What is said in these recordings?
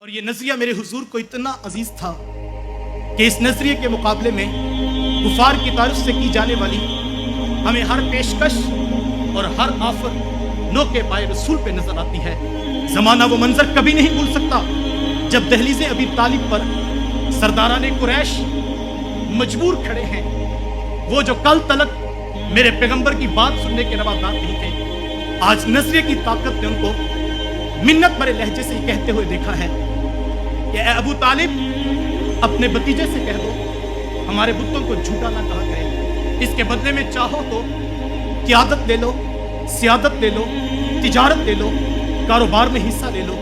اور یہ नजरिया मेरे हुजूर को इतना अजीज था कि इस नजरिए के मुकाबले में कुफार की तारीफ से की जाने वाली हमें हर पेशकश और हर आफर नोके पाए रसूल पे नजर आती है। जमाना वो मंजर कभी नहीं भूल सकता जब दहलीज़े अबी तालिब पर सरदाराने कुरैश मजबूर खड़े हैं। वो जो कल तलक मेरे पैगंबर की बात सुनने के रवादार नहीं थे, आज नजरिए की ताकत ने उनको मिन्नत भरे लहजे से कहते हुए देखा है कि ए अबू तालिब, अपने भतीजे से कह दो हमारे बुतों को झूठा ना कहा करे। इसके बदले में चाहो तो क़ियादत ले लो, सियादत ले लो, तिजारत ले लो, कारोबार में हिस्सा ले लो,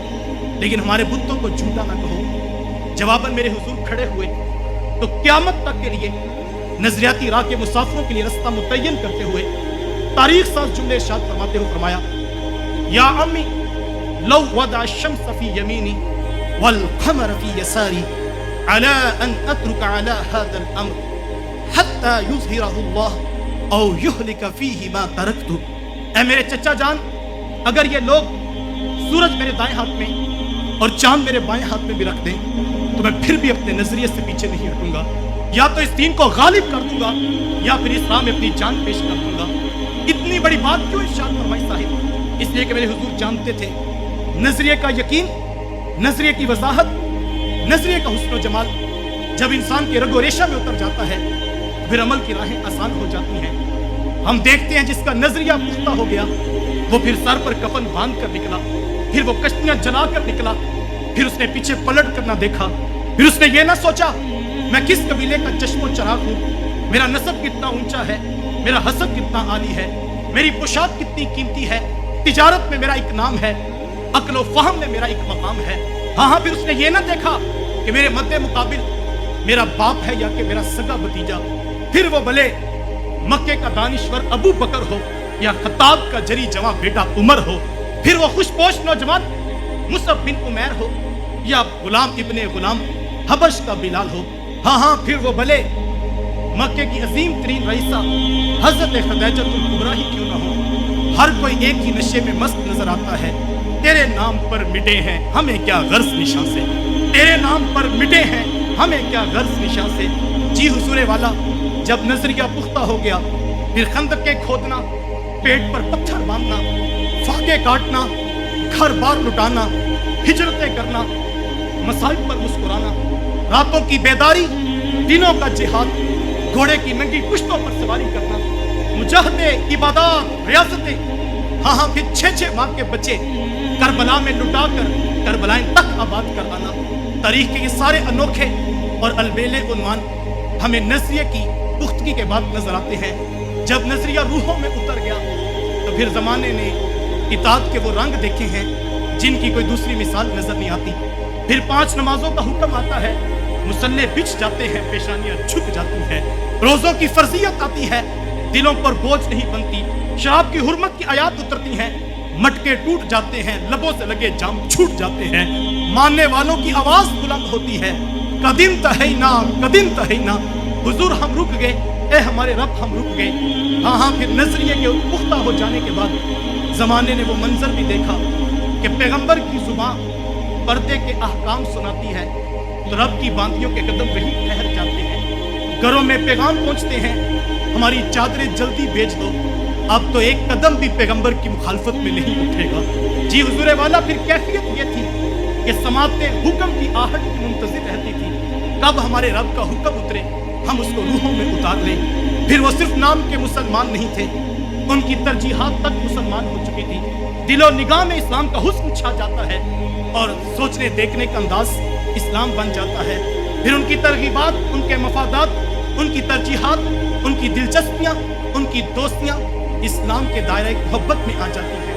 लेकिन हमारे बुतों को झूठा ना कहो। जवाबन मेरे हुजूर खड़े हुए तो क़यामत तक के लिए नजरियाती राह के मुसाफिरों के लिए रास्ता मुतय्यन करते हुए तारीख साज जुमले इरशाद फरमाते हुए फरमाया, या अम्मी लौ वदा शम्स फी यमीनी वल क़मर फी यसारी अला अन अत्रुक अला हादल अम्र हत्ता युज़हिरहु अल्लाह औ युहलिक फीही मा तरक्तु। ऐ मेरे चचा जान, अगर ये लोग सूरज मेरे दाएं हाथ में और चांद मेरे बाएं हाथ में भी रख दें तो मैं फिर भी अपने नजरिए से पीछे नहीं हटूंगा। या तो इस दीन को गालिब कर दूंगा या फिर इस राह में अपनी जान पेश कर दूंगा। इतनी बड़ी बात क्यों इरशाद फरमाई साहिब? इसलिए कि मेरे हुजूर जानते थे नजरिए का यकीन, नजरिए की वजाहत, नजरिए का हुस्न जमाल जब इंसान के रगो रेशा में उतर जाता है फिर अमल की राहें आसान हो जाती हैं। हम देखते हैं जिसका नजरिया पुख्ता हो गया वो फिर सर पर कफन बांध कर निकला, फिर वो कश्तियां जला कर निकला, फिर उसने पीछे पलट कर ना देखा, फिर उसने ये ना सोचा मैं किस कबीले का चश्मो चराग हूँ, मेरा नसब कितना ऊंचा है, मेरा हसब कितना आली है, मेरी पोशाक कितनी कीमती है, तिजारत में मेरा एक नाम है, अक्ल व फहम में मेरा एक मकाम है। हाँ, फिर उसने ये ना देखा कि मेरे मद्दे मुकाबिल मेरा बाप है या कि मेरा सगा भतीजा, फिर वो भले मक्के का दानिश्वर अबू बकर हो या खत्ताब का जरी जवां बेटा उमर हो, फिर वो खुशपोश नौजवान मुसअब बिन उमैर हो या गुलाम इब्ने गुलाम हबश का बिलाल हो। हाँ, फिर वो भले मक्के की अजीम तरीन रईसा हजरत खदीजतुल कुबरा ही क्यों ना हो, हर कोई एक ही नशे में मस्त नजर आता है। तेरे नाम पर मिटे हैं हमें क्या गर्ज निशान से, तेरे नाम पर मिटे हैं हमें क्या गर्ज निशान से। जी हुजूरे वाला, जब नजरिया पुख्ता हो गया फिर खंदके खोदना, पेट पर पत्थर बांधना, फाके काटना, घर बार लुटाना, हिजरतें करना, मसाइब पर मुस्कुराना, रातों की बेदारी, दिनों का जिहाद, घोड़े की नंगी पुश्तों पर सवारी करना, मुजाहदे, इबादत, रियासतें। हाँ, फिर 6-6 माह के बच्चे करबला में लुटा कर करबलाएं तक आबाद कर आना। तारीख के ये सारे अनोखे और अलबेले उन्वान हमें नजरिए की पुख्तगी के बाद नजर आते हैं। जब नजरिया रूहों में उतर गया तो फिर जमाने ने इताअत के वो रंग देखे हैं जिनकी कोई दूसरी मिसाल नजर नहीं आती। फिर 5 नमाजों का हुक्म आता है, मुसल्ले बिछ जाते हैं, पेशानियां झुक जाती हैं, रोजों की फर्जियत आती है, दिलों पर बोझ नहीं बनती, शराब की हुर्मत की आयात उतरती हैं, मटके टूट जाते हैं, लबों से लगे जाम छूट जाते हैं, मानने वालों की आवाज बुलंद होती है, कदीम तहैना कदीम तहैना, हुजूर हम रुक गए, ए हमारे रब हम रुक गए। हाँ, फिर नजरिए के पुख्ता हो जाने के बाद जमाने ने वो मंजर भी देखा कि पैगंबर की जुबान पर्दे के अहकाम सुनाती है तो रब की बांदियों के कदम वही ठहर जाते हैं। घरों में पैगाम पहुंचते हैं, हमारी चादरें जल्दी बेच दो, अब तो एक कदम भी पैगंबर की मुखालफत में नहीं उठेगा। जी हुजूरे वाला, फिर कैफियत ये थी कि समाते हुक्म की आहट की मुंतजिर रहती थी कब हमारे रब का हुक्म उतरे, हम उसको रूहों में उतार लें। फिर वो सिर्फ नाम के मुसलमान नहीं थे, उनकी तरजीहात तक मुसलमान हो चुकी थी, दिलो निगाह में इस्लाम का हुस्न छा जाता है और सोचने देखने का अंदाज इस्लाम बन जाता है। फिर उनकी तरगीबात, उनके मफादात, उनकी तरजीहात, उनकी दिलचस्पियाँ, उनकी दोस्तियाँ इस्लाम के दायरे मोहब्बत में आ जाती हैं।